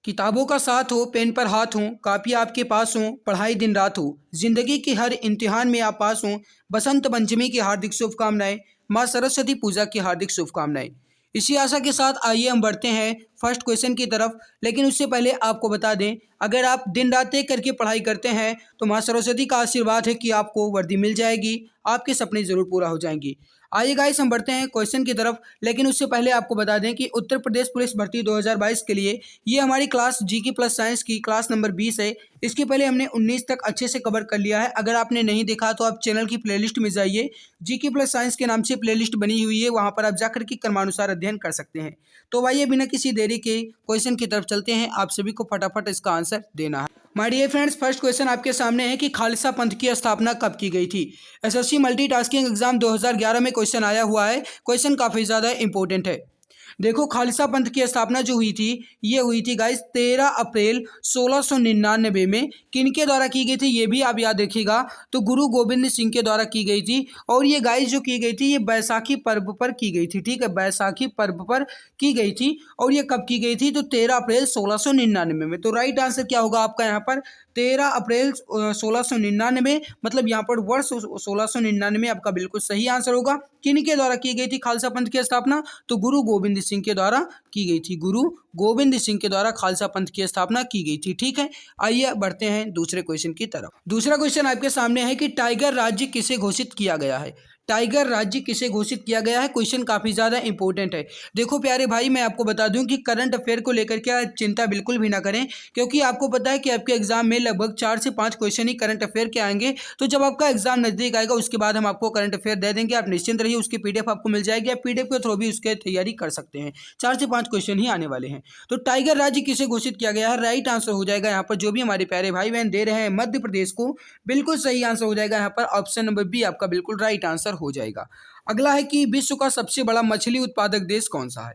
किताबों का साथ हो, पेन पर हाथ हो, कापी आपके पास हो, पढ़ाई दिन रात हो, जिंदगी के हर इम्तिहान में आप पास हो। बसंत पंचमी की हार्दिक शुभकामनाएं, माँ सरस्वती पूजा की हार्दिक शुभकामनाएं। इसी आशा के साथ आइए हम बढ़ते हैं फर्स्ट क्वेश्चन की तरफ। लेकिन उससे पहले आपको बता दें, अगर आप दिन रात एक करके पढ़ाई करते हैं तो माँ सरस्वती का आशीर्वाद है कि आपको वर्दी मिल जाएगी, आपके सपने जरूर पूरा हो जाएंगे। आइए गाइस हम बढ़ते हैं क्वेश्चन की तरफ। लेकिन उससे पहले आपको बता दें कि उत्तर प्रदेश पुलिस भर्ती 2022 के लिए ये हमारी क्लास जीके प्लस साइंस की क्लास नंबर 20 है। इसके पहले हमने 19 तक अच्छे से कवर कर लिया है। अगर आपने नहीं देखा तो आप चैनल की प्लेलिस्ट में जाइए, जीके प्लस साइंस के नाम से प्लेलिस्ट बनी हुई है, वहां पर आप जाकर के क्रमानुसार अध्ययन कर सकते हैं। तो आइए बिना किसी देरी के क्वेश्चन की तरफ चलते हैं। आप सभी को फटाफट इसका आंसर देना है। My dear friends, first question आपके सामने है कि खालसा पंथ की स्थापना कब की गई थी। एसएससी मल्टीटास्किंग एग्जाम 2011 में क्वेश्चन आया हुआ है। क्वेश्चन काफी ज्यादा इंपॉर्टेंट है। देखो, खालसा पंथ की स्थापना जो हुई थी, ये हुई थी गाइस 13 अप्रैल 1699 में। किनके द्वारा की गई थी ये भी आप याद रखिएगा, तो गुरु गोविंद सिंह के द्वारा की गई थी। और ये गाइस जो की गई थी ये बैसाखी पर्व पर की गई थी। ठीक है, बैसाखी पर्व पर की गई थी। और ये कब की गई थी, तो 13 अप्रैल 1699 में। तो राइट आंसर क्या होगा आपका यहाँ पर, 13 अप्रैल 1699, मतलब यहाँ पर वर्ष 1699 आपका बिल्कुल सही आंसर होगा। किनके द्वारा की गई थी खालसा पंथ की स्थापना, तो गुरु गोविंद सिंह के द्वारा की गई थी। गुरु गोविंद सिंह के द्वारा खालसा पंथ की स्थापना की गई थी। ठीक है, आइए बढ़ते हैं दूसरे क्वेश्चन की तरफ। दूसरा क्वेश्चन आपके सामने है कि टाइगर राज्य किसे घोषित किया गया है। टाइगर राज्य किसे घोषित किया गया है। क्वेश्चन काफी ज्यादा इंपॉर्टेंट है। देखो प्यारे भाई, मैं आपको बता दूं कि करंट अफेयर को लेकर के आप चिंता बिल्कुल भी ना करें, क्योंकि आपको पता है कि आपके एग्जाम में लगभग 4 से 5 क्वेश्चन ही करंट अफेयर के आएंगे। तो जब आपका एग्जाम नजदीक आएगा उसके बाद हम आपको करंट अफेयर दे देंगे, आप निश्चिंत रहिए। उसकी पीडीएफ आपको मिल जाएगी, आप पीडीएफ के थ्रू भी उसके तैयारी कर सकते हैं। 4 से 5 क्वेश्चन ही आने वाले हैं। तो टाइगर राज्य किसे घोषित किया गया है, राइट आंसर हो जाएगा यहाँ पर जो भी हमारे प्यारे भाई बहन दे रहे हैं मध्य प्रदेश को। बिल्कुल सही आंसर हो जाएगा यहाँ पर, ऑप्शन नंबर बी आपका बिल्कुल राइट आंसर हो जाएगा। अगला है कि विश्व का सबसे बड़ा मछली उत्पादक देश कौन सा है।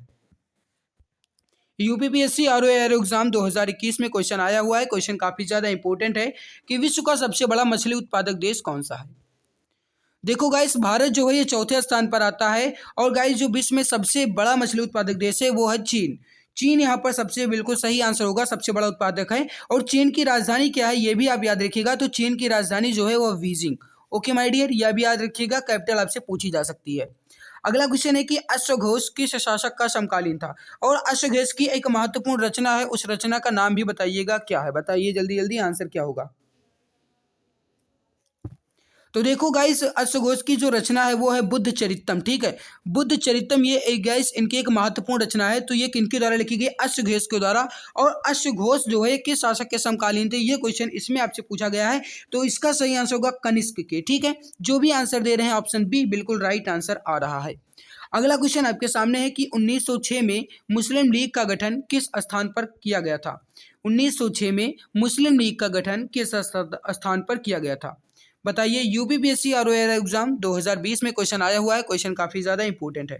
यूपीपीएससी आरओ एग्जाम 2021 में क्वेश्चन आया हुआ है। क्वेश्चन काफी ज्यादा इंपॉर्टेंट है कि विश्व का सबसे बड़ा मछली उत्पादक देश कौन सा है। देखो गाइस, भारत जो है ये चौथे स्थान पर आता है। और गाइस जो विश्व में सबसे बड़ा मछली उत्पादक देश है वो है चीन। चीन यहाँ पर सबसे बिल्कुल सही आंसर होगा, सबसे बड़ा उत्पादक है। और चीन की राजधानी क्या है ये भी आप याद रखिएगा, तो चीन की राजधानी जो है वो बीजिंग। ओके माय डियर, यह भी याद रखिएगा, कैपिटल आपसे पूछी जा सकती है। अगला क्वेश्चन है कि अश्वघोष किस शासक का समकालीन था। और अश्वघोष की एक महत्वपूर्ण रचना है, उस रचना का नाम भी बताइएगा क्या है। बताइए जल्दी जल्दी, आंसर क्या होगा। तो देखो गाइस, अश्वघोष की जो रचना है वो है बुद्ध चरितम। ठीक है, बुद्ध चरितम ये एक गाइस इनकी एक महत्वपूर्ण रचना है। तो ये किनके द्वारा लिखी गई, अश्वघोष के द्वारा। और अश्वघोष जो है किस शासक के समकालीन थे, ये क्वेश्चन इसमें आपसे पूछा गया है। तो इसका सही आंसर होगा कनिष्क के। ठीक है, जो भी आंसर दे रहे हैं ऑप्शन बी बिल्कुल राइट आंसर आ रहा है। अगला क्वेश्चन आपके सामने है कि 1906 में मुस्लिम लीग का गठन किस स्थान पर किया गया था। 1906 में मुस्लिम लीग का गठन किस स्थान पर किया गया था, बताइए। यूपीपीएससी आरओ एग्जाम 2020 में क्वेश्चन आया हुआ है। क्वेश्चन काफी ज्यादा इंपॉर्टेंट है।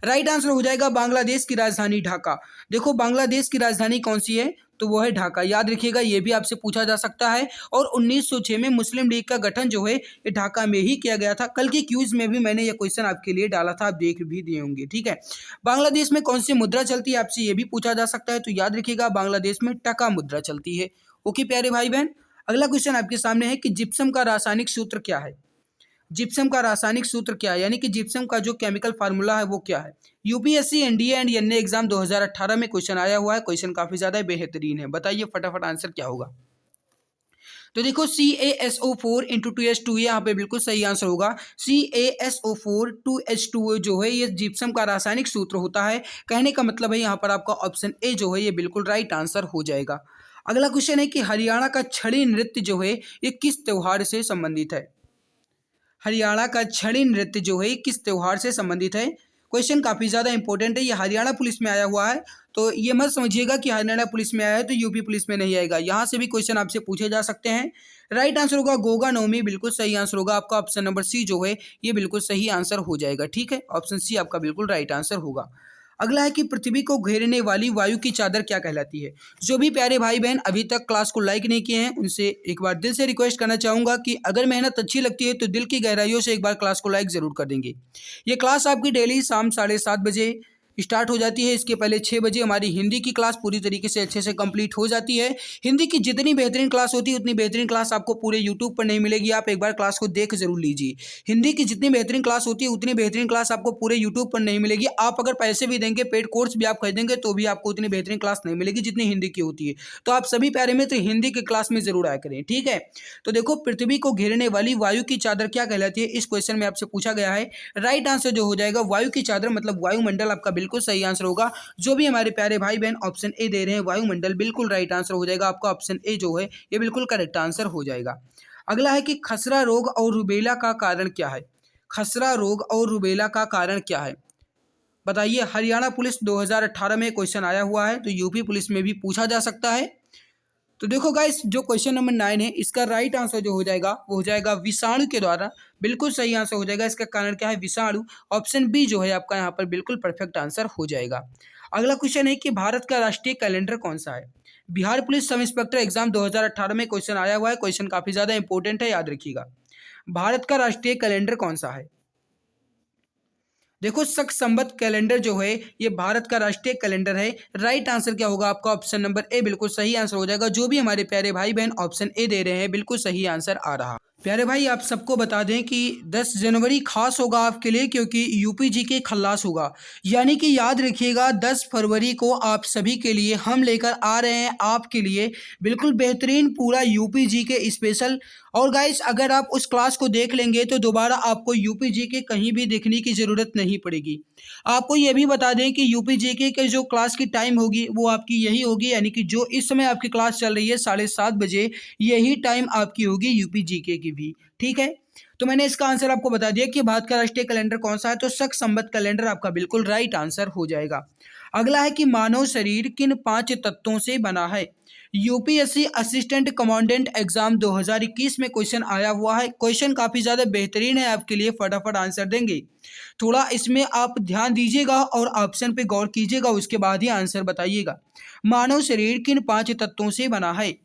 राइट आंसर हो जाएगा बांग्लादेश की राजधानी ढाका। देखो, बांग्लादेश की राजधानी कौन सी है, तो वो है ढाका। याद रखिएगा, ये भी आपसे पूछा जा सकता है। और 1906 में मुस्लिम लीग का गठन जो है ये ढाका में ही किया गया था। कल की क्यूज में भी मैंने ये क्वेश्चन आपके लिए डाला था, आप देख भी दिए होंगे। ठीक है, बांग्लादेश में कौन सी मुद्रा चलती है, आपसे ये भी पूछा जा सकता है। तो याद रखिएगा, बांग्लादेश में टका मुद्रा चलती है। ओके प्यारे भाई बहन, अगला क्वेश्चन आपके सामने है कि जिप्सम का रासायनिक सूत्र क्या है। जिप्सम का रासायनिक सूत्र क्या है, यानी कि जिप्सम का जो केमिकल फार्मूला है वो क्या है। UPSC NDA and NA exam 2018 में क्वेश्चन आया हुआ है। क्वेश्चन काफी ज्यादा बेहतरीन है, बताइए फटाफट आंसर क्या होगा। तो देखो, CaSO4 इंटू 2H2, यहाँ पे बिल्कुल सही आंसर होगा। CaSO4 2H2 जो है ये जिप्सम का रासायनिक सूत्र होता है। कहने का मतलब है यहाँ पर आपका ऑप्शन ए जो है ये बिल्कुल राइट आंसर हो जाएगा। अगला क्वेश्चन है कि हरियाणा का छड़ी नृत्य जो है ये किस त्योहार से संबंधित है। हरियाणा का छड़ी नृत्य जो है किस त्योहार से संबंधित है। क्वेश्चन काफी ज्यादा इंपॉर्टेंट है, ये हरियाणा पुलिस में आया हुआ है। तो ये मत समझिएगा कि हरियाणा पुलिस में आया है तो यूपी पुलिस में नहीं आएगा, यहाँ से भी क्वेश्चन आपसे पूछे जा सकते हैं। राइट आंसर होगा गोगा नवमी, बिल्कुल सही आंसर होगा आपका। ऑप्शन नंबर सी जो है ये बिल्कुल सही आंसर हो जाएगा। ठीक है, ऑप्शन सी आपका बिल्कुल राइट आंसर होगा। अगला है कि पृथ्वी को घेरने वाली वायु की चादर क्या कहलाती है। जो भी प्यारे भाई बहन अभी तक क्लास को लाइक नहीं किए हैं उनसे एक बार दिल से रिक्वेस्ट करना चाहूंगा कि अगर मेहनत अच्छी लगती है तो दिल की गहराइयों से एक बार क्लास को लाइक जरूर कर देंगे। ये क्लास आपकी डेली शाम 7:30 बजे स्टार्ट हो जाती है। इसके पहले 6 बजे हमारी हिंदी की क्लास पूरी तरीके से अच्छे से कंप्लीट हो जाती है। हिंदी की जितनी बेहतरीन क्लास होती है उतनी बेहतरीन क्लास आपको पूरे यूट्यूब पर नहीं मिलेगी, आप एक बार क्लास को देख जरूर लीजिए। हिंदी की जितनी बेहतरीन क्लास होती है उतनी बेहतरीन क्लास आपको पूरे यूट्यूब पर नहीं मिलेगी। आप अगर पैसे भी देंगे, पेड कोर्स भी आप खरीदेंगे तो भी आपको उतनी बेहतरीन क्लास नहीं मिलेगी जितनी हिंदी की होती है। तो आप सभी प्यारे मित्र हिंदी की क्लास में जरूर आया करें, ठीक है। तो देखो, पृथ्वी को घेरने वाली वायु की चादर क्या कहलाती है, इस क्वेश्चन में आपसे पूछा गया है। राइट आंसर जो हो जाएगा वायु की चादर मतलब वायुमंडल आपका बिल्कुल सही आंसर होगा। जो भी हमारे प्यारे भाई बहन ऑप्शन ए दे रहे हैं वायुमंडल, बिल्कुल राइट आंसर हो जाएगा आपका। ऑप्शन ए जो है ये बिल्कुल करेक्ट आंसर हो जाएगा। अगला है कि खसरा रोग और रुबेला का कारण क्या है। खसरा रोग और रुबेला का कारण क्या है, बताइए। हरियाणा पुलिस 2018 में क्वेश्चन आया हुआ है, तो यूपी पुलिस में भी पूछा जा सकता है। तो देखो गाइस, जो क्वेश्चन नंबर 9 है इसका राइट आंसर जो हो जाएगा वो हो जाएगा विषाणु के द्वारा, बिल्कुल सही आंसर हो जाएगा। इसका कारण क्या है, विषाणु। ऑप्शन बी जो है आपका यहाँ पर बिल्कुल परफेक्ट आंसर हो जाएगा। अगला क्वेश्चन है कि भारत का राष्ट्रीय कैलेंडर कौन सा है। Bihar police sub inspector exam 2018 में क्वेश्चन आया हुआ है, क्वेश्चन काफी ज्यादा इंपॉर्टेंट है, याद रखिएगा। भारत का राष्ट्रीय कैलेंडर कौन सा है। देखो, शक संवत कैलेंडर जो है ये भारत का राष्ट्रीय कैलेंडर है। राइट आंसर क्या होगा आपका, ऑप्शन नंबर ए बिल्कुल सही आंसर हो जाएगा। जो भी हमारे प्यारे भाई बहन ऑप्शन ए दे रहे हैं बिल्कुल सही आंसर आ रहा। प्यारे भाई, आप सबको बता दें कि 10 जनवरी खास होगा आपके लिए, क्योंकि यूपीजी के खल्लास होगा। यानी कि याद रखिएगा 10 फरवरी को आप सभी के लिए हम लेकर आ रहे हैं आपके लिए बिल्कुल बेहतरीन पूरा यूपीजी के स्पेशल। और गाइस, अगर आप उस क्लास को देख लेंगे तो दोबारा आपको यूपीजी के कहीं भी देखने की ज़रूरत नहीं पड़ेगी। आपको ये भी बता दें कि यूपीजी के जो क्लास की टाइम होगी वो आपकी यही होगी, यानी कि जो इस समय आपकी क्लास चल रही है 7:30 बजे, यही टाइम आपकी होगी यूपीजी की भी, ठीक है। तो मैंने इसका आंसर आपको बता दिया कि भारत का राष्ट्रीय कैलेंडर कौन सा है, तो शक संवत कैलेंडर आपका बिल्कुल राइट आंसर हो जाएगा। अगला है कि मानव शरीर किन 5 तत्वों से बना है। यूपीएससी असिस्टेंट कमांडेंट एग्जाम 2021 में क्वेश्चन आया हुआ है। क्वेश्चन काफी ज्यादा बेहतरीन है आपके लिए, फटाफट आंसर देंगे। थोड़ा इसमें आप ध्यान दीजिएगा और ऑप्शन पे गौर कीजिएगा, उसके बाद ही आंसर बताइएगा। मानव शरीर किन 5 तत्वों से बना है।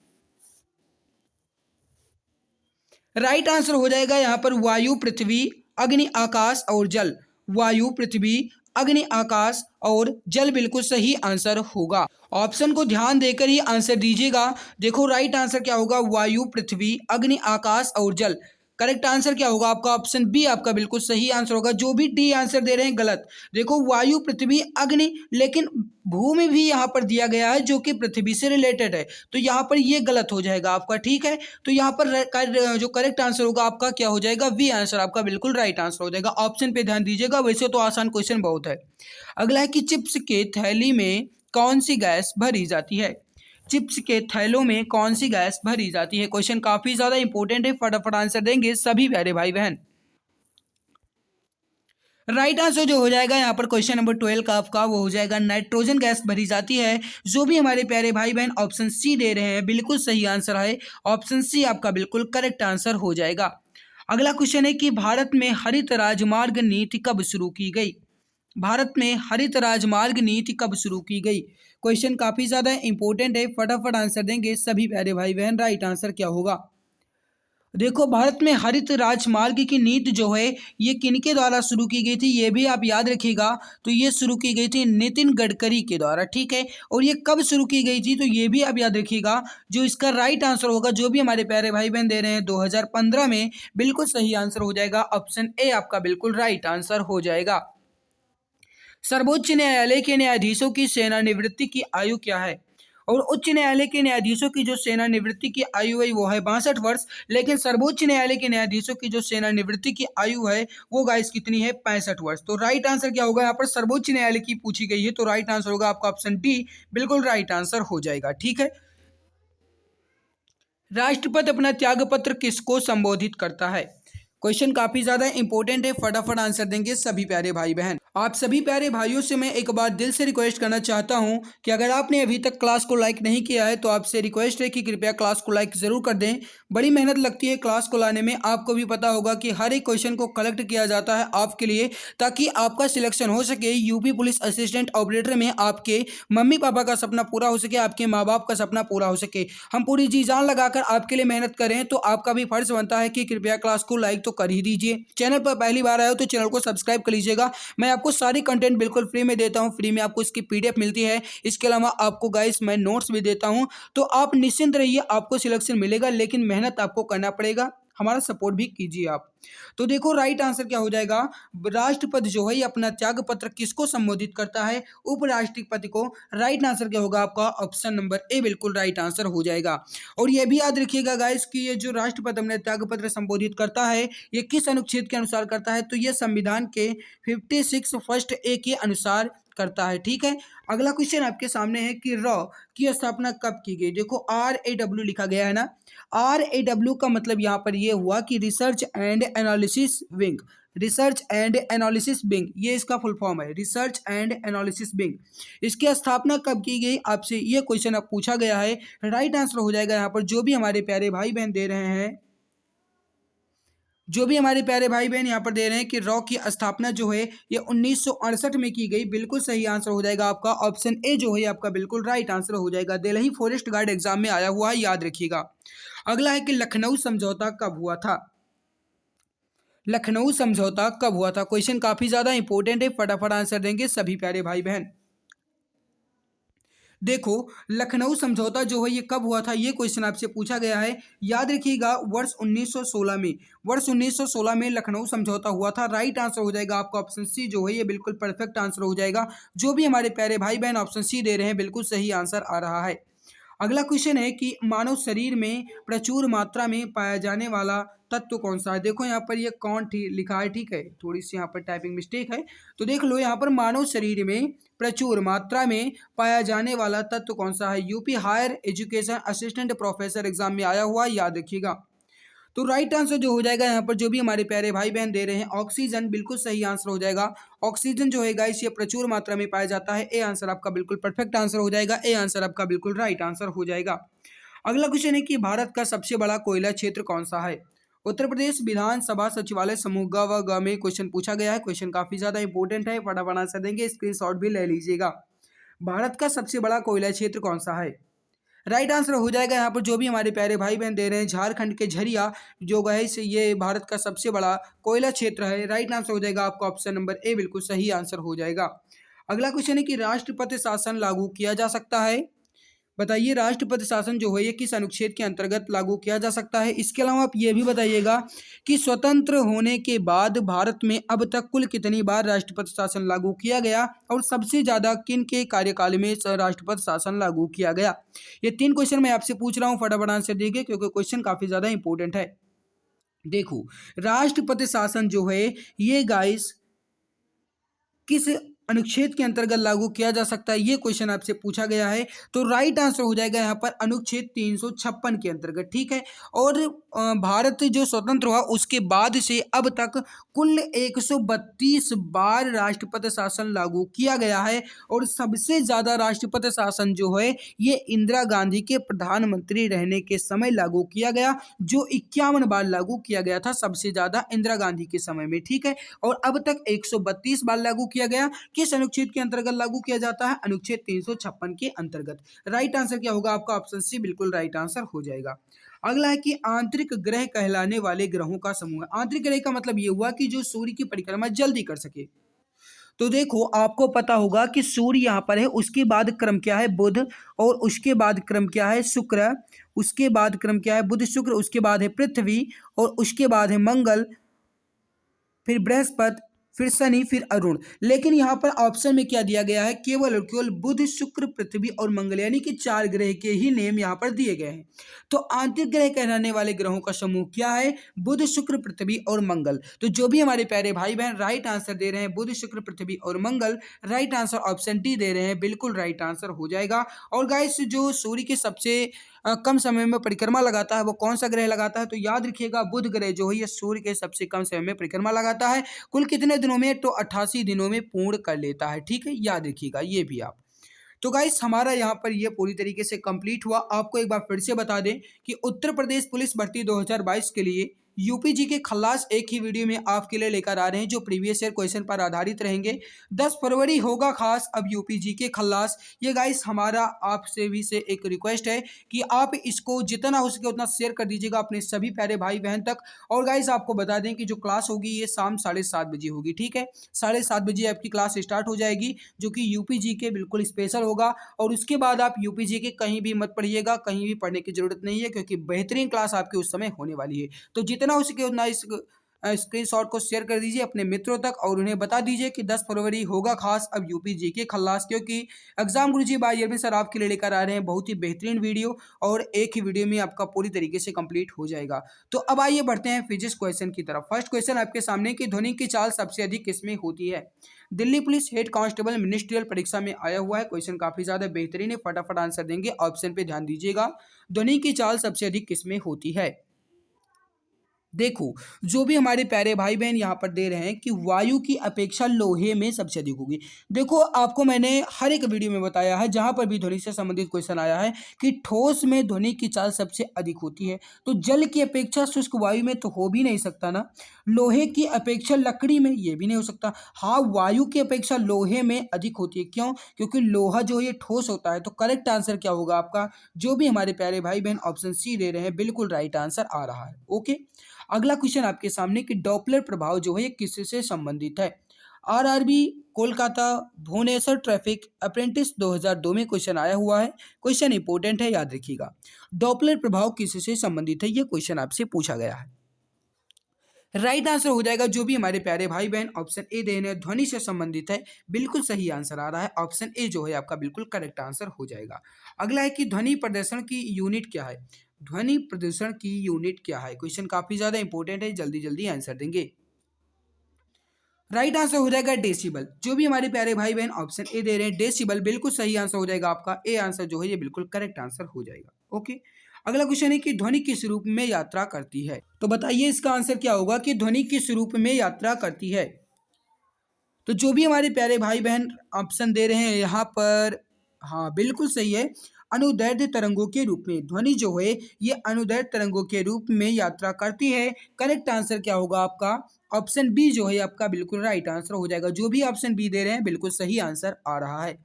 राइट आंसर हो जाएगा यहाँ पर वायु, पृथ्वी, अग्नि, आकाश और जल। वायु, पृथ्वी, अग्नि, आकाश और जल बिल्कुल सही आंसर होगा। ऑप्शन को ध्यान देकर ही आंसर दीजिएगा। देखो, राइट आंसर क्या होगा, वायु, पृथ्वी, अग्नि, आकाश और जल। करेक्ट आंसर क्या होगा आपका, ऑप्शन बी आपका बिल्कुल सही आंसर होगा। जो भी डी आंसर दे रहे हैं गलत। देखो, वायु, पृथ्वी, अग्नि, लेकिन भूमि भी यहाँ पर दिया गया है जो कि पृथ्वी से रिलेटेड है, तो यहाँ पर ये गलत हो जाएगा आपका, ठीक है। तो यहाँ पर जो करेक्ट आंसर होगा आपका क्या हो जाएगा, वी आंसर आपका बिल्कुल राइट आंसर हो जाएगा। ऑप्शन पे ध्यान दीजिएगा, वैसे तो आसान क्वेश्चन बहुत है। अगला है कि चिप्स के थैली में कौन सी गैस भरी जाती है। चिप्स के थैलों में कौन सी गैस भरी जाती है। क्वेश्चन काफी ज्यादा इंपॉर्टेंट है, फटाफट आंसर देंगे सभी प्यारे भाई बहन। राइट आंसर जो हो जाएगा यहाँ पर क्वेश्चन नंबर 12 का आपका वो हो जाएगा नाइट्रोजन गैस भरी जाती है। जो भी हमारे प्यारे भाई बहन ऑप्शन सी दे रहे हैं बिल्कुल सही आंसर है। ऑप्शन सी आपका बिल्कुल करेक्ट आंसर हो जाएगा। अगला क्वेश्चन है कि भारत में हरित राजमार्ग नीति कब शुरू की गई। भारत में हरित राजमार्ग नीति कब शुरू की गई। क्वेश्चन काफी ज्यादा इंपॉर्टेंट है, फटाफट आंसर देंगे सभी प्यारे भाई बहन। राइट आंसर क्या होगा, देखो, भारत में हरित राजमार्ग की नीति जो है ये किनके द्वारा शुरू की गई थी, ये भी आप याद रखिएगा। तो ये शुरू की गई थी नितिन गडकरी के द्वारा, ठीक है। और ये कब शुरू की गई थी, तो ये भी आप याद रखिएगा। जो इसका राइट आंसर होगा, जो भी हमारे प्यारे भाई बहन दे रहे हैं 2015 में, बिल्कुल सही आंसर हो जाएगा। ऑप्शन ए आपका बिल्कुल राइट आंसर हो जाएगा। सर्वोच्च न्यायालय के न्यायाधीशों की सेवानिवृत्ति की आयु क्या है। और उच्च न्यायालय के न्यायाधीशों की जो सेवानिवृत्ति की आयु है वो है 62 वर्ष, लेकिन सर्वोच्च न्यायालय के न्यायाधीशों की जो सेवानिवृत्ति की आयु है वो गाइस कितनी है, 65 वर्ष। तो राइट आंसर क्या होगा, यहाँ पर सर्वोच्च न्यायालय की पूछी गई है, तो राइट आंसर होगा आपका ऑप्शन डी, बिल्कुल राइट आंसर हो जाएगा, ठीक है। राष्ट्रपति अपना त्यागपत्र किसको संबोधित करता है। क्वेश्चन काफी ज्यादा इंपॉर्टेंट है, फटाफट आंसर देंगे सभी प्यारे भाई बहन। आप सभी प्यारे भाइयों से मैं एक बार दिल से रिक्वेस्ट करना चाहता हूं कि अगर आपने अभी तक क्लास को लाइक नहीं किया है तो आपसे रिक्वेस्ट है कि कृपया क्लास को लाइक जरूर कर दें। बड़ी मेहनत लगती है क्लास को लाने में, आपको भी पता होगा कि हर एक क्वेश्चन को कलेक्ट किया जाता है आपके लिए, ताकि आपका सिलेक्शन हो सके यूपी पुलिस असिस्टेंट ऑपरेटर में, आपके मम्मी पापा का सपना पूरा हो सके, आपके माँ बाप का सपना पूरा हो सके। हम पूरी जी जान लगाकर आपके लिए मेहनत करें, तो आपका भी फर्ज बनता है कि कृपया क्लास को लाइक तो कर ही दीजिए। चैनल पर पहली बार आए हो तो चैनल को सब्सक्राइब कर लीजिएगा। मैं आपको सारी कंटेंट बिल्कुल फ्री में देता हूँ, फ्री में आपको इसकी पीडीएफ मिलती है। इसके अलावा आपको गाइस मैं नोट्स भी देता हूँ, तो आप निश्चिंत रहिए, आपको सिलेक्शन मिलेगा, लेकिन मेहनत आपको करना पड़ेगा, हमारा सपोर्ट भी कीजिए आप। तो देखो राइट आंसर क्या हो जाएगा, राष्ट्रपति जो है ये अपना त्याग पत्र किसको संबोधित करता है, उपराष्ट्रपति को। राइट आंसर क्या होगा आपका, ऑप्शन नंबर ए बिल्कुल राइट आंसर हो जाएगा। और ये भी याद रखिएगा गाइस कि ये जो राष्ट्रपति अपने त्याग पत्र संबोधित करता है ये किस अनुच्छेद के अनुसार करता है, तो ये संविधान के 56 फर्स्ट ए के अनुसार करता है। ठीक है, अगला क्वेश्चन आपके सामने है कि रॉ की स्थापना कब की गई। देखो RAW लिखा गया है ना, RAW का मतलब यहाँ पर ये हुआ कि research and analysis wing, research and analysis wing, ये इसका फुल फॉर्म है, रिसर्च एंड एनालिसिस विंग। इसकी स्थापना कब की गई, आपसे ये क्वेश्चन अब पूछा गया है। राइट आंसर हो जाएगा यहाँ पर जो भी हमारे प्यारे भाई बहन दे रहे हैं, जो भी हमारे प्यारे भाई बहन यहाँ पर दे रहे हैं कि रॉ की स्थापना जो है ये 1968 में की गई, बिल्कुल सही आंसर हो जाएगा आपका ऑप्शन ए जो है आपका बिल्कुल राइट आंसर हो जाएगा। दिल्ली फॉरेस्ट गार्ड एग्जाम में आया हुआ है, याद रखिएगा। अगला है कि लखनऊ समझौता कब हुआ था, लखनऊ समझौता कब हुआ था। क्वेश्चन काफी ज्यादा इंपॉर्टेंट है, फटाफट आंसर देंगे सभी प्यारे भाई बहन। देखो लखनऊ समझौता जो है ये कब हुआ था, ये क्वेश्चन आपसे पूछा गया है। याद रखिएगा वर्ष 1916 में, वर्ष 1916 में लखनऊ समझौता हुआ था। राइट आंसर हो जाएगा आपका ऑप्शन सी जो है ये बिल्कुल परफेक्ट आंसर हो जाएगा। जो भी हमारे प्यारे भाई बहन ऑप्शन सी दे रहे हैं बिल्कुल सही आंसर आ रहा है। अगला क्वेश्चन है कि मानव शरीर में प्रचुर मात्रा में पाया जाने वाला तत्व कौन सा है। देखो यहाँ पर ये कौन लिखा है, ठीक है, थोड़ी सी यहाँ पर टाइपिंग मिस्टेक है, तो देख लो यहाँ पर मानव शरीर में प्रचुर मात्रा में पाया जाने वाला तत्व कौन सा है। UP higher education assistant professor exam में आया हुआ, याद रखिएगा। तो राइट आंसर जो हो जाएगा यहाँ पर जो भी हमारे प्यारे भाई बहन दे रहे हैं ऑक्सीजन, बिल्कुल सही आंसर हो जाएगा। ऑक्सीजन जो है गाइस ये प्रचुर मात्रा में पाया जाता है। ए आंसर आपका बिल्कुल परफेक्ट आंसर हो जाएगा, ए आंसर आपका बिल्कुल राइट आंसर हो जाएगा। अगला क्वेश्चन है कि भारत का सबसे बड़ा कोयला क्षेत्र कौन सा है। उत्तर प्रदेश विधानसभा सचिवालय समूह ग व ग में क्वेश्चन पूछा गया है। क्वेश्चन काफी ज्यादा इंपॉर्टेंट है, फटाफट आंसर देंगे, स्क्रीनशॉट भी ले लीजिएगा। भारत का सबसे बड़ा कोयला क्षेत्र कौन सा है। राइट आंसर हो जाएगा यहाँ पर जो भी हमारे प्यारे भाई बहन दे रहे हैं झारखंड के झरिया जो गाइस ये भारत का सबसे बड़ा कोयला क्षेत्र है। राइट आंसर हो जाएगा आपका ऑप्शन नंबर ए बिल्कुल सही आंसर हो जाएगा। अगला क्वेश्चन है कि राष्ट्रपति शासन लागू किया जा सकता है। बताइए राष्ट्रपति शासन जो है ये किस अनुच्छेद के अंतर्गत लागू किया जा सकता है। इसके अलावा आप ये भी बताइएगा कि स्वतंत्र होने के बाद भारत में अब तक कुल कितनी बार राष्ट्रपति शासन लागू किया गया और सबसे ज्यादा किन के कार्यकाल में राष्ट्रपति शासन लागू किया गया। ये 3 क्वेश्चन मैं आपसे पूछ रहा हूँ, फटाफट आंसर दीजिए क्योंकि क्वेश्चन काफी ज्यादा इंपॉर्टेंट है। देखो राष्ट्रपति शासन जो है ये गाइस किस अनुच्छेद के अंतर्गत लागू किया जा सकता है, ये क्वेश्चन आपसे पूछा गया है। तो राइट आंसर हो जाएगा यहाँ पर अनुच्छेद 356 के अंतर्गत, ठीक है। और भारत जो स्वतंत्र हुआ उसके बाद से अब तक कुल 132 बार राष्ट्रपति शासन लागू किया गया है और सबसे ज्यादा राष्ट्रपति शासन जो है ये इंदिरा गांधी के प्रधानमंत्री रहने के समय लागू किया गया, जो 51 बार लागू किया गया था, सबसे ज्यादा इंदिरा गांधी के समय में, ठीक है। और अब तक 132 बार लागू किया गया। किस अनुच्छेद के अंतर्गत लागू किया जाता है, अनुच्छेद 356 के अंतर्गत। राइट आंसर क्या होगा आपका ऑप्शन सी बिल्कुल राइट आंसर हो जाएगा। अगला है कि आंतरिक ग्रह कहलाने वाले ग्रहों का समूह है। आंतरिक ग्रह का मतलब ये हुआ कि जो सूर्य की परिक्रमा जल्दी कर सके। तो देखो आपको पता होगा कि सूर्य यहाँ पर है, उसके बाद क्रम क्या है बुध, और उसके बाद क्रम क्या है शुक्र, उसके बाद क्रम क्या है बुध शुक्र, उसके बाद है पृथ्वी, और उसके बाद है मंगल, फिर बृहस्पति, फिर शनि, फिर अरुण। लेकिन यहाँ पर ऑप्शन में क्या दिया गया है, केवल और केवल बुध शुक्र पृथ्वी और मंगल, यानी कि 4 ग्रह के ही नेम यहाँ पर दिए गए हैं। तो आंतरिक ग्रह कहलाने वाले ग्रहों का समूह क्या है, बुध शुक्र पृथ्वी और मंगल। तो जो भी हमारे प्यारे भाई बहन राइट आंसर दे रहे हैं बुध शुक्र पृथ्वी और मंगल, राइट आंसर ऑप्शन डी दे रहे हैं, बिल्कुल राइट आंसर हो जाएगा। और गाइस जो सूर्य के सबसे कम समय में परिक्रमा लगाता है वो कौन सा ग्रह लगाता है, तो याद रखिएगा बुध ग्रह जो है ये सूर्य के सबसे कम समय में परिक्रमा लगाता है। कुल कितने दिनों में, तो 88 दिनों में पूर्ण कर लेता है, ठीक है, याद रखिएगा ये भी आप। तो गाइस हमारा यहाँ पर ये पूरी तरीके से कंप्लीट हुआ। आपको एक बार फिर से बता दें कि उत्तर प्रदेश पुलिस भर्ती 2022 के लिए यूपी जी के खल्लास एक ही वीडियो में आपके लिए लेकर आ रहे हैं जो प्रीवियस ईयर क्वेश्चन पर आधारित रहेंगे। 10 फरवरी होगा खास अब यूपी जी के खल्लास। ये गाइस हमारा आपसे भी से एक रिक्वेस्ट है कि आप इसको जितना हो सके उतना शेयर कर दीजिएगा अपने सभी प्यारे भाई बहन तक। और गाइस आपको बता दें कि जो क्लास होगी ये शाम 7:30 बजे होगी, ठीक है। 7:30 बजे आपकी क्लास स्टार्ट हो जाएगी जो कि यूपी जी के बिल्कुल स्पेशल होगा। और उसके बाद आप यूपी जी के कहीं भी मत पढ़िएगा, कहीं भी पढ़ने की जरूरत नहीं है क्योंकि बेहतरीन क्लास आपकी उस समय होने वाली है। तो जितना हो सके उतना इस स्क्रीनशॉट को शेयर कर दीजिए अपने मित्रों तक और उन्हें बता दीजिए कि 10 फरवरी होगा खास अब यूपी जी के खल्लास, क्योंकि एग्जाम गुरुजी बाय अरविंद सर आपके लिए लेकर आ रहे हैं बहुत ही बेहतरीन वीडियो और एक ही वीडियो में आपका पूरी तरीके से कंप्लीट हो जाएगा। तो अब आइए बढ़ते हैं फिजिक्स क्वेश्चन की तरफ। फर्स्ट क्वेश्चन आपके सामने कि ध्वनि की चाल सबसे अधिक किसमें होती है। Delhi police head constable ministerial परीक्षा में आया हुआ है। क्वेश्चन काफी ज्यादा बेहतरीन है, फटाफट आंसर देंगे। ऑप्शन पे ध्यान दीजिएगा। ध्वनि की चाल सबसे अधिक किसमें होती है। देखो जो भी हमारे प्यारे भाई बहन यहाँ पर दे रहे हैं कि वायु की अपेक्षा लोहे में सबसे अधिक होगी। देखो आपको मैंने हर एक वीडियो में बताया है जहां पर भी ध्वनि से संबंधित क्वेश्चन आया है कि ठोस में ध्वनि की चाल सबसे अधिक होती है। तो जल की अपेक्षा शुष्क वायु में तो हो भी नहीं सकता ना। लोहे की अपेक्षा लकड़ी में ये भी नहीं हो सकता। हाँ, वायु की अपेक्षा लोहे में अधिक होती है। क्यों? क्योंकि लोहा जो है ये ठोस होता है। तो करेक्ट आंसर क्या होगा आपका, जो भी हमारे प्यारे भाई बहन ऑप्शन सी दे रहे हैं बिल्कुल राइट आंसर आ रहा है। ओके, अगला क्वेश्चन आपके सामने कि डॉपलर प्रभाव जो है ये किससे संबंधित है। RRB, Kolkata, Bhubaneswar traffic, apprentice 2002 में क्वेश्चन आया हुआ है। क्वेश्चन इंपॉर्टेंट है, याद रखिएगा। डॉपलर प्रभाव किससे संबंधित है, ये क्वेश्चन आपसे पूछा गया है। राइट आंसर हो जाएगा जो भी हमारे प्यारे भाई बहन ऑप्शन ए दे रहे हैं ध्वनि से संबंधित है, बिल्कुल सही आंसर आ रहा है। ऑप्शन ए जो है आपका बिल्कुल करेक्ट आंसर हो जाएगा। अगला है कि ध्वनि प्रदर्शन की यूनिट क्या है। ध्वनि प्रदूषण की यूनिट क्या है। क्वेश्चन काफी ज्यादा इंपॉर्टेंट है, जल्दी जल्दी आंसर देंगे। राइट आंसर हो जाएगा डेसिबल। जो भी हमारे प्यारे भाई बहन ऑप्शन ए दे रहे हैं डेसिबल, बिल्कुल सही आंसर हो जाएगा आपका। ए आंसर जो है ये बिल्कुल करेक्ट आंसर हो जाएगा। ओके, अगला क्वेश्चन है कि ध्वनि किस रूप में यात्रा करती है। तो बताइए इसका आंसर क्या होगा कि ध्वनि किस रूप में यात्रा करती है। तो जो भी हमारे प्यारे भाई बहन ऑप्शन दे रहे हैं यहाँ पर, हाँ बिल्कुल सही है। अनुदैर्ध्य तरंगों के रूप में ध्वनि जो है ये अनुदैर्ध्य तरंगों के रूप में यात्रा करती है। करेक्ट आंसर क्या होगा आपका, ऑप्शन बी जो है आपका बिल्कुल राइट आंसर हो जाएगा। जो भी ऑप्शन बी दे रहे हैं बिल्कुल सही आंसर आ रहा है।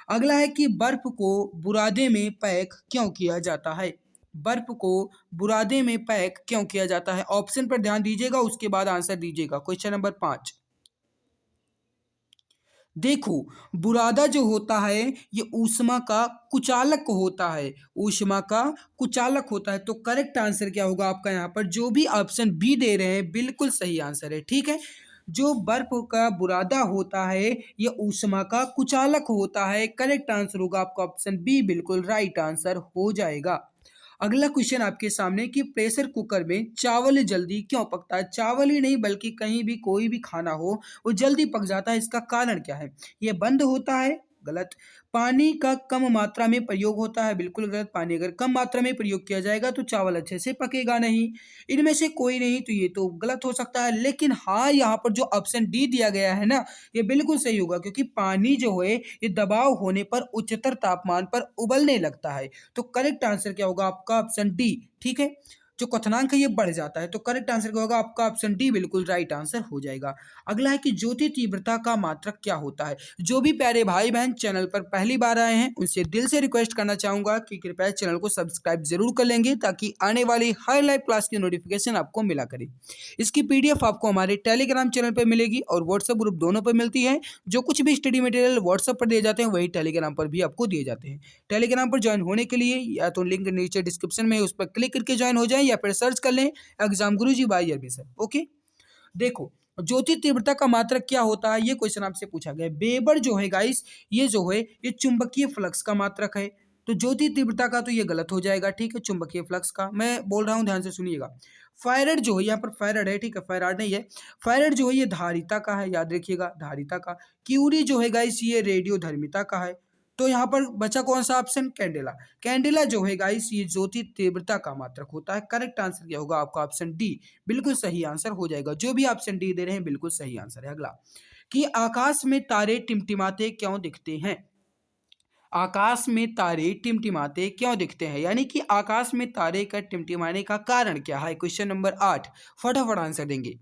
अगला है कि बर्फ को बुरादे में पैक क्यों किया जाता है। बर्फ को बुरादे में पैक क्यों किया जाता है। ऑप्शन पर ध्यान दीजिएगा, उसके बाद आंसर दीजिएगा। Question number 5। देखो बुरादा जो होता है ये ऊष्मा का कुचालक होता है। ऊष्मा का कुचालक होता है। तो करेक्ट आंसर क्या होगा आपका, यहाँ पर जो भी ऑप्शन बी दे रहे हैं बिल्कुल सही आंसर है। ठीक है, जो बर्फ का बुरादा होता है ये ऊष्मा का कुचालक होता है। करेक्ट आंसर होगा आपका ऑप्शन बी, बिल्कुल राइट आंसर हो जाएगा। अगला क्वेश्चन आपके सामने कि प्रेशर कुकर में चावल जल्दी क्यों पकता है। चावल ही नहीं बल्कि कहीं भी कोई भी खाना हो वो जल्दी पक जाता है, इसका कारण क्या है। ये बंद होता है, गलत। पानी का कम मात्रा में प्रयोग होता है, बिल्कुल गलत। पानी अगर कम मात्रा में प्रयोग किया जाएगा तो चावल अच्छे से पकेगा नहीं। इनमें से कोई नहीं, तो ये तो गलत हो सकता है। लेकिन हाँ, यहाँ पर जो ऑप्शन डी दिया गया है ना ये बिल्कुल सही होगा, क्योंकि पानी जो है ये दबाव होने पर उच्चतर तापमान पर उबलने लगता है। तो करेक्ट आंसर क्या होगा आपका, ऑप्शन डी। ठीक है, जो क्वथनांक है ये बढ़ जाता है। तो करेक्ट आंसर क्या होगा आपका, ऑप्शन डी बिल्कुल राइट आंसर हो जाएगा। अगला है कि ज्योति तीव्रता का मात्रक क्या होता है। जो भी प्यारे भाई बहन चैनल पर पहली बार आए हैं उनसे दिल से रिक्वेस्ट करना चाहूंगा कि कृपया चैनल को सब्सक्राइब जरूर कर लेंगे ताकि आने वाली हर लाइव क्लास की नोटिफिकेशन आपको मिला करे। इसकी पीडीएफ आपको हमारे टेलीग्राम चैनल पर मिलेगी और व्हाट्सएप ग्रुप दोनों पर मिलती है। जो कुछ भी स्टडी मटेरियल व्हाट्सएप पर दिए जाते हैं वही टेलीग्राम पर भी आपको दिए जाते हैं। टेलीग्राम पर ज्वाइन होने के लिए या तो लिंक नीचे डिस्क्रिप्शन में उस पर क्लिक करके ज्वाइन हो जाएं या फिर सर्च कर लें एग्जाम गुरुजी बाय अरविंद सर। ओके, देखो ज्योति तीव्रता का मात्रक क्या होता है ये क्वेश्चन आपसे पूछा गया है। वेबर जो है गाइस ये जो है ये चुंबकीय फ्लक्स का मात्रक है। तो ज्योति तीव्रता का तो ये गलत हो जाएगा। ठीक है, चुंबकीय फ्लक्स का मैं बोल रहा हूं, ध्यान से सुनिएगा। फैराड जो है यहाँ पर फैराड है, ठीक है, फैराड नहीं है। फैराड जो है ये धारिता का है, याद रखिएगा धारिता का। क्यूरी जो है गाइस ये रेडियो धर्मिता का है। तो यहाँ पर बचा कौन सा ऑप्शन, कैंडेला। कैंडेला जो है गाइस ये ज्योति तीव्रता का मात्रक होता है। करेक्ट आंसर क्या होगा आपका, ऑप्शन डी बिल्कुल सही आंसर हो जाएगा। जो भी ऑप्शन डी दे रहे हैं बिल्कुल सही आंसर है। अगला कि आकाश में तारे टिमटिमाते क्यों दिखते हैं। आकाश में तारे टिमटिमाते क्यों दिखते हैं, यानी कि आकाश में तारे का टिमटिमाने का कारण क्या है। क्वेश्चन नंबर 8, फटाफट आंसर देंगे।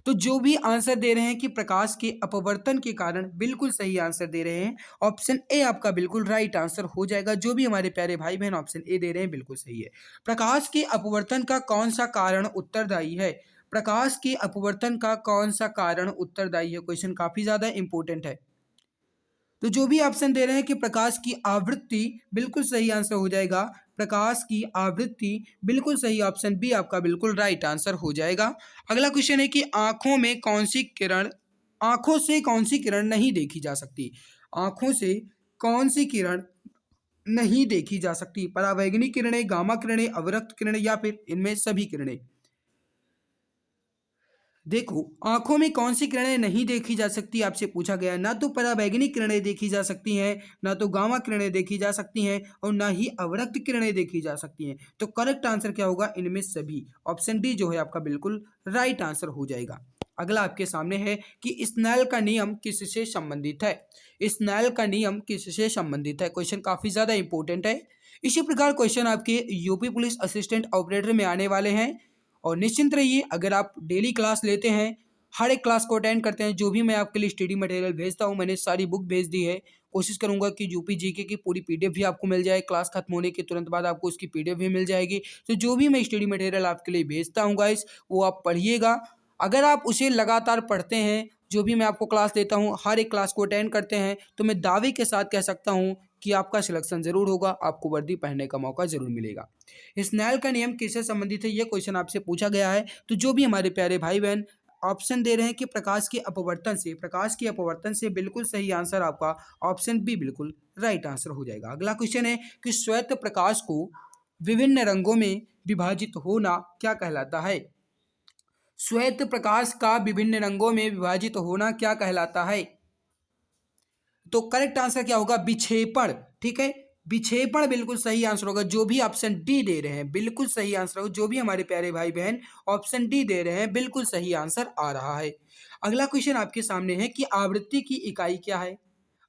तो जो भी आंसर दे रहे हैं कि प्रकाश के अपवर्तन के कारण, बिल्कुल सही आंसर दे रहे हैं। ऑप्शन ए आपका बिल्कुल राइट आंसर हो जाएगा। जो भी हमारे प्यारे भाई बहन ऑप्शन ए दे रहे हैं बिल्कुल सही है। प्रकाश के अपवर्तन का कौन सा कारण उत्तरदायी है, प्रकाश के अपवर्तन का कौन सा कारण उत्तरदायी है। क्वेश्चन काफी ज्यादा इंपॉर्टेंट है। तो जो भी ऑप्शन दे रहे हैं कि प्रकाश की आवृत्ति, बिल्कुल सही आंसर हो जाएगा। प्रकाश की आवृत्ति बिल्कुल सही, ऑप्शन बी आपका बिल्कुल राइट आंसर हो जाएगा। अगला क्वेश्चन है कि आंखों से कौन सी किरण नहीं देखी जा सकती, आंखों से कौन सी किरण नहीं देखी जा सकती। परावैंगनी किरणें, गामा किरणें, अवरक्त किरणें या फिर इनमें सभी किरणें। देखो, आंखों में कौन सी किरणें नहीं देखी जा सकती आपसे पूछा गया। ना तो पराबैंगनी किरणें देखी जा सकती हैं, ना तो गामा किरणें देखी जा सकती हैं, और ना ही अवरक्त किरणें देखी जा सकती हैं। तो करेक्ट आंसर क्या होगा, इनमें सभी। ऑप्शन डी जो है आपका बिल्कुल राइट आंसर हो जाएगा। अगला आपके सामने है कि स्नेल का नियम किससे संबंधित है, स्नेल का नियम किससे संबंधित है। क्वेश्चन काफी ज्यादा इंपॉर्टेंट है। इसी प्रकार क्वेश्चन आपके यूपी पुलिस असिस्टेंट ऑपरेटर में आने वाले हैं। और निश्चिंत रहिए, अगर आप डेली क्लास लेते हैं, हर एक क्लास को अटेंड करते हैं, जो भी मैं आपके लिए स्टडी मटेरियल भेजता हूं, मैंने सारी बुक भेज दी है। कोशिश करूंगा कि यूपी जीके की पूरी पीडीएफ भी आपको मिल जाए। क्लास खत्म होने के तुरंत बाद आपको उसकी पीडीएफ भी मिल जाएगी। तो जो भी मैं स्टडी मटेरियल आपके लिए भेजता हूं गाइस, वो आप पढ़िएगा। अगर आप उसे लगातार पढ़ते हैं, जो भी मैं आपको क्लास देता हूँ, हर एक क्लास को अटेंड करते हैं, तो मैं दावे के साथ कह सकता हूँ कि आपका सिलेक्शन जरूर होगा, आपको वर्दी पहनने का मौका जरूर मिलेगा। स्नेल का नियम किससे संबंधित है, ये क्वेश्चन आपसे पूछा गया है। तो जो भी हमारे प्यारे भाई बहन ऑप्शन दे रहे हैं कि प्रकाश के अपवर्तन से, प्रकाश के अपवर्तन से, बिल्कुल सही आंसर आपका ऑप्शन बी बिल्कुल राइट आंसर हो जाएगा। अगला क्वेश्चन है कि श्वेत प्रकाश को विभिन्न रंगों में विभाजित होना क्या कहलाता है, श्वेत प्रकाश का विभिन्न रंगों में विभाजित होना क्या कहलाता है। तो करेक्ट आंसर क्या होगा, विक्षेपण। ठीक है, विक्षेपण बिल्कुल सही आंसर होगा। जो भी ऑप्शन डी दे रहे हैं बिल्कुल सही आंसर होगा। जो भी हमारे प्यारे भाई बहन ऑप्शन डी दे रहे हैं बिल्कुल सही आंसर आ रहा है। अगला क्वेश्चन आपके सामने है कि आवृत्ति की इकाई क्या है,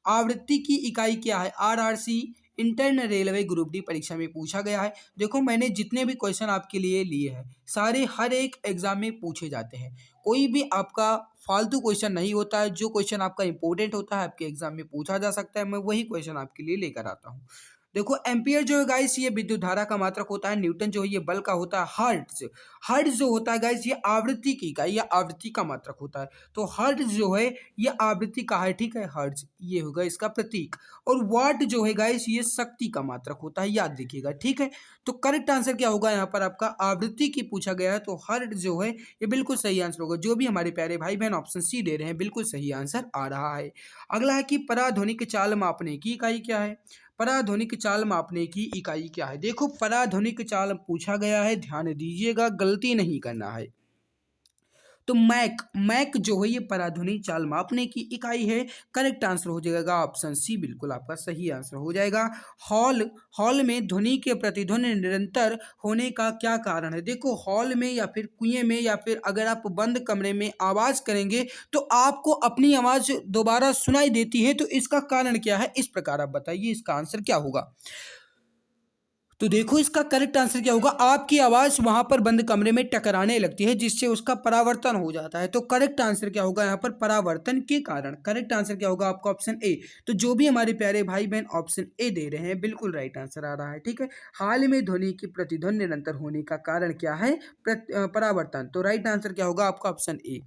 आवृत्ति की इकाई क्या है। RRC intern railway group D परीक्षा में पूछा गया है। देखो, मैंने जितने भी क्वेश्चन आपके लिए लिए हैं, सारे हर एक एग्जाम में पूछे जाते हैं। कोई भी आपका फालतू क्वेश्चन नहीं होता है। जो क्वेश्चन आपका इंपॉर्टेंट होता है, आपके एग्जाम में पूछा जा सकता है, मैं वही क्वेश्चन आपके लिए लेकर आता हूँ। देखो, एम्पियर जो है गाइस, ये विद्युत धारा का मात्रक होता है। न्यूटन जो है ये बल का होता है। हर्ट्ज, हर्ट्ज जो होता है गाइस, ये आवृत्ति की इकाई या आवृत्ति का मात्रक होता है। तो हर्ट्ज जो है ये आवृत्ति का है। ठीक है, हर्ट्ज ये होगा इसका प्रतीक। और वाट जो है गाइस, ये शक्ति का मात्रक होता है, याद रखिएगा। ठीक है, तो करेक्ट आंसर क्या होगा यहाँ पर आपका, आवृत्ति की पूछा गया है, तो हर्ट्ज जो है ये बिल्कुल सही आंसर होगा। जो भी हमारे प्यारे भाई बहन ऑप्शन सी दे रहे हैं बिल्कुल सही आंसर आ रहा है। अगला है कि पराध्वनिक चाल मापने की इकाई क्या है, पराध्वनिक चाल मापने की इकाई क्या है। देखो, पराध्वनिक चाल पूछा गया है, ध्यान दीजिएगा, गलती नहीं करना है। तो मैक, मैक जो है ये पराध्वनिक चाल मापने की इकाई है। करेक्ट आंसर हो जाएगा ऑप्शन सी बिल्कुल आपका सही आंसर हो जाएगा। हॉल, हॉल में ध्वनि के प्रतिध्वनि निरंतर होने का क्या कारण है। देखो, हॉल में या फिर कुएं में या फिर अगर आप बंद कमरे में आवाज करेंगे तो आपको अपनी आवाज दोबारा सुनाई देती है। तो इसका कारण क्या है, इस प्रकार आप बताइए इसका आंसर क्या होगा। तो देखो, इसका करेक्ट आंसर क्या होगा, आपकी आवाज वहां पर बंद कमरे में टकराने लगती है, जिससे उसका परावर्तन हो जाता है। तो करेक्ट आंसर क्या होगा यहाँ पर, परावर्तन के कारण। करेक्ट आंसर क्या होगा आपका ऑप्शन ए। तो जो भी हमारे प्यारे भाई बहन ऑप्शन ए दे रहे हैं बिल्कुल राइट आंसर आ रहा है। ठीक है, हाल में ध्वनि की प्रतिध्वनि निरंतर होने का कारण क्या है, परावर्तन। तो राइट आंसर क्या होगा आपका ऑप्शन ए।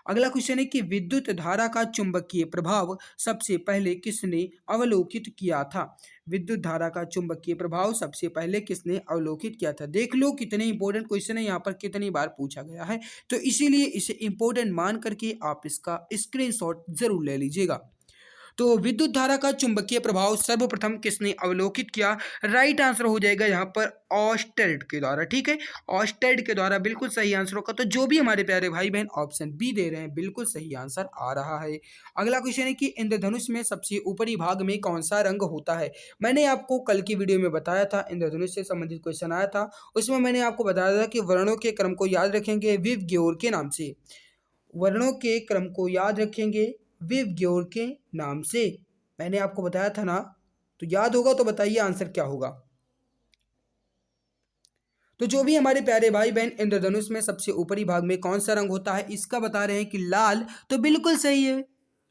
अगला क्वेश्चन है कि विद्युत धारा का चुंबकीय प्रभाव सबसे पहले किसने अवलोकित किया था, विद्युत धारा का चुंबकीय प्रभाव सबसे पहले किसने अवलोकित किया था। देख लो कितने इंपॉर्टेंट क्वेश्चन है, यहाँ पर कितनी बार पूछा गया है। तो इसीलिए इसे इंपॉर्टेंट मान करके आप इसका स्क्रीनशॉट जरूर ले लीजिएगा। तो विद्युत धारा का चुंबकीय प्रभाव सर्वप्रथम किसने अवलोकित किया, राइट आंसर हो जाएगा यहाँ पर ऑस्टेड के द्वारा। ठीक है, ऑस्टेड के द्वारा बिल्कुल सही आंसर होगा। तो जो भी हमारे प्यारे भाई बहन ऑप्शन बी दे रहे हैं बिल्कुल सही आंसर आ रहा है। अगला क्वेश्चन है कि इंद्रधनुष में सबसे ऊपरी भाग में कौन सा रंग होता है। मैंने आपको कल की वीडियो में बताया था, इंद्रधनुष से संबंधित क्वेश्चन आया था, उसमें मैंने आपको बताया था कि वर्णों के क्रम को याद रखेंगे विव के नाम से, वर्णों के क्रम को याद रखेंगे विव के नाम से, मैंने आपको बताया था ना। तो याद होगा तो बताइए आंसर क्या होगा। तो जो भी हमारे प्यारे भाई बहन इंद्रधनुष में सबसे ऊपरी भाग में कौन सा रंग होता है, इसका बता रहे हैं कि लाल, तो बिल्कुल सही है।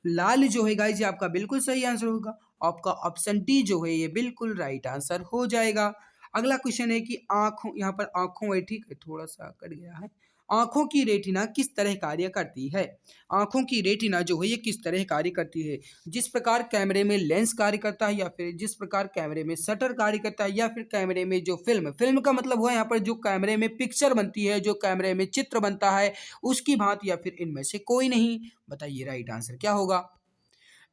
लाल जो है गाइस ये आपका बिल्कुल सही आंसर होगा। आपका ऑप्शन डी जो है ये बिल्कुल राइट आंसर हो जाएगा। अगला क्वेश्चन है कि आंखों, यहाँ पर आंखों है, ठीक है, थोड़ा सा कट गया है। आंखों की रेटिना किस तरह कार्य करती है। आंखों की रेटिना जो है ये किस तरह कार्य करती है। जिस प्रकार कैमरे में लेंस कार्य करता है, या फिर जिस प्रकार कैमरे में शटर कार्य करता है, या फिर कैमरे में जो फिल्म का मतलब हुआ यहाँ पर जो कैमरे में पिक्चर बनती है, जो कैमरे में चित्र बनता है, उसकी भांति, या फिर इनमें से कोई नहीं। बताइए राइट आंसर क्या होगा।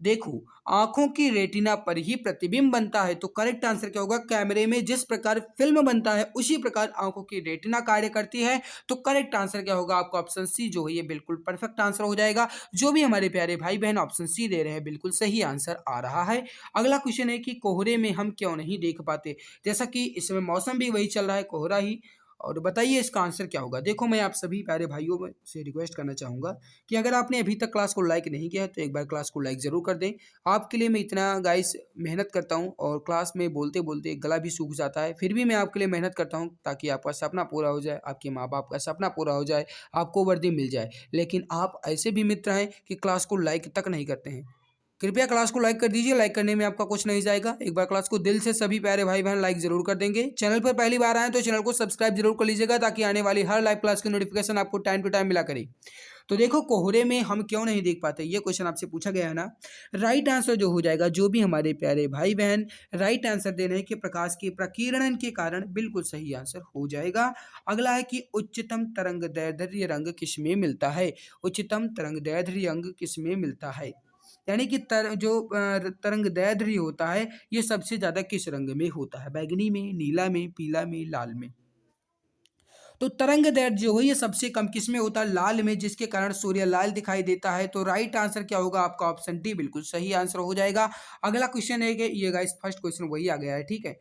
देखो, आंखों की रेटिना पर ही प्रतिबिंब बनता है, तो करेक्ट आंसर क्या होगा। कैमरे में जिस प्रकार फिल्म बनता है उसी प्रकार आंखों की रेटिना कार्य करती है, तो करेक्ट आंसर क्या होगा आपका ऑप्शन सी जो है ये बिल्कुल परफेक्ट आंसर हो जाएगा। जो भी हमारे प्यारे भाई बहन ऑप्शन सी दे रहे हैं बिल्कुल सही आंसर आ रहा है। अगला क्वेश्चन है कि कोहरे में हम क्यों नहीं देख पाते। जैसा कि इसमें मौसम भी वही चल रहा है, कोहरा ही, और बताइए इसका आंसर क्या होगा। देखो, मैं आप सभी प्यारे भाइयों में से रिक्वेस्ट करना चाहूँगा कि अगर आपने अभी तक क्लास को लाइक नहीं किया है तो एक बार क्लास को लाइक ज़रूर कर दें। आपके लिए मैं इतना गाइस मेहनत करता हूँ, और क्लास में बोलते बोलते गला भी सूख जाता है, फिर भी मैं आपके लिए मेहनत करता हूँ ताकि आपका सपना पूरा हो जाए, आपके माँ बाप का सपना पूरा हो जाए, आपको वर्दी मिल जाए। लेकिन आप ऐसे भी मित्र हैं कि क्लास को लाइक तक नहीं करते हैं। कृपया क्लास को लाइक कर दीजिए, लाइक करने में आपका कुछ नहीं जाएगा। एक बार क्लास को दिल से सभी प्यारे भाई बहन लाइक जरूर कर देंगे। चैनल पर पहली बार आए तो चैनल को सब्सक्राइब जरूर कर लीजिएगा ताकि आने वाली हर लाइव क्लास की नोटिफिकेशन आपको टाइम टू टाइम मिला करे। तो देखो, कोहरे में हम क्यों नहीं देख पाते, ये क्वेश्चन आपसे पूछा गया है ना। राइट आंसर जो हो जाएगा, जो भी हमारे प्यारे भाई बहन राइट आंसर दे रहे हैं कि प्रकाश के प्रकीर्णन के कारण, बिल्कुल सही आंसर हो जाएगा। अगला है कि उच्चतम तरंगदैर्ध्य रंग किसमें मिलता है। उच्चतम तरंगदैर्ध्य रंग किसमें मिलता है, यानी कि तरंगदैर्ध्य होता है ये सबसे ज्यादा किस रंग में होता है। बैगनी में, नीला में, पीला में, लाल में। तो तरंगदैर्ध्य जो है ये सबसे कम किस में होता है, लाल में, जिसके कारण सूर्य लाल दिखाई देता है। तो राइट आंसर क्या होगा आपका ऑप्शन डी बिल्कुल सही आंसर हो जाएगा। अगला क्वेश्चन है कि ये गाइस फर्स्ट क्वेश्चन वही आ गया है, ठीक है।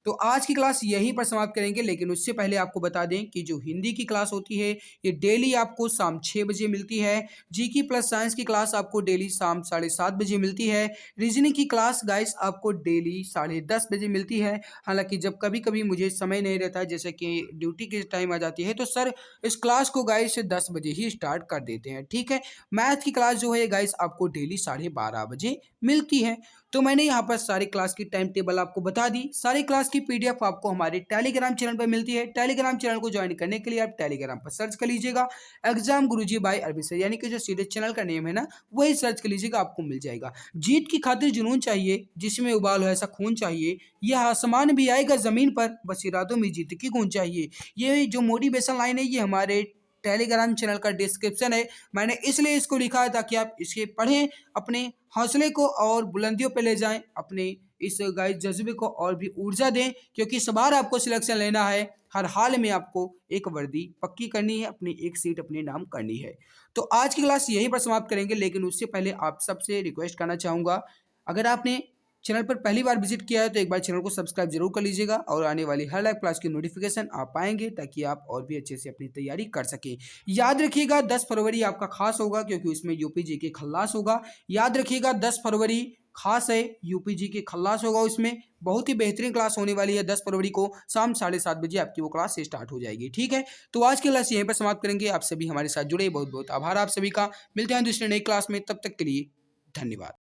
तो आज की क्लास यहीं पर समाप्त करेंगे, लेकिन उससे पहले आपको बता दें कि जो हिंदी की क्लास होती है ये डेली आपको शाम 6 बजे मिलती है। जीके प्लस साइंस की क्लास आपको डेली शाम 7:30 बजे मिलती है। रीजनिंग की क्लास गाइस आपको डेली 10:30 बजे मिलती है। हालांकि जब कभी कभी मुझे समय नहीं रहता है, जैसे कि ड्यूटी की टाइम आ जाती है, तो सर इस क्लास को गाइस 10 बजे ही स्टार्ट कर देते हैं, ठीक है। मैथ की क्लास जो है गाइस आपको डेली 12:30 बजे मिलती है। तो मैंने यहाँ पर सारी क्लास की टाइम टेबल आपको बता दी। सारी क्लास की पीडीएफ आपको हमारे टेलीग्राम चैनल पर मिलती है। टेलीग्राम चैनल को ज्वाइन करने के लिए आप टेलीग्राम पर सर्च कर लीजिएगा एग्जाम गुरुजी बाय अरविंद सर, यानी कि जो सीधे चैनल का नेम है ना वही सर्च कर लीजिएगा, आपको मिल जाएगा। जीत की खातिर जुनून चाहिए, जिसमें उबाल हो ऐसा खून चाहिए, यह आसमान भी आएगा जमीन पर, बस इरादों में जीत की गूंज चाहिए। ये जो मोटिवेशन लाइन है ये हमारे टेलीग्राम चैनल का डिस्क्रिप्शन है। मैंने इसलिए इसको लिखा है ताकि आप इसे पढ़ें, अपने हौसले को और बुलंदियों पे ले जाएं, अपने इस गाइस जज्बे को और भी ऊर्जा दें, क्योंकि इस बार आपको सिलेक्शन लेना है। हर हाल में आपको एक वर्दी पक्की करनी है, अपनी एक सीट अपने नाम करनी है। तो आज की क्लास यहीं पर समाप्त करेंगे, लेकिन उससे पहले आप सबसे रिक्वेस्ट करना चाहूँगा, अगर आपने चैनल पर पहली बार विजिट किया है तो एक बार चैनल को सब्सक्राइब जरूर कर लीजिएगा, और आने वाली हर लाइव क्लास की नोटिफिकेशन आप पाएंगे ताकि आप और भी अच्छे से अपनी तैयारी कर सकें। याद रखिएगा 10 फरवरी आपका खास होगा, क्योंकि उसमें यूपीजी के खल्लास होगा। याद रखिएगा 10 फरवरी खास है, यूपीजी के खल्लास होगा, उसमें बहुत ही बेहतरीन क्लास होने वाली है। 10 फरवरी को शाम 7:30 बजे आपकी वो क्लास स्टार्ट हो जाएगी, ठीक है। तो आज की क्लास यहीं पर समाप्त करेंगे। आप सभी हमारे साथ जुड़े, बहुत बहुत आभार आप सभी का। मिलते हैं दूसरे नई क्लास में, तब तक के लिए धन्यवाद।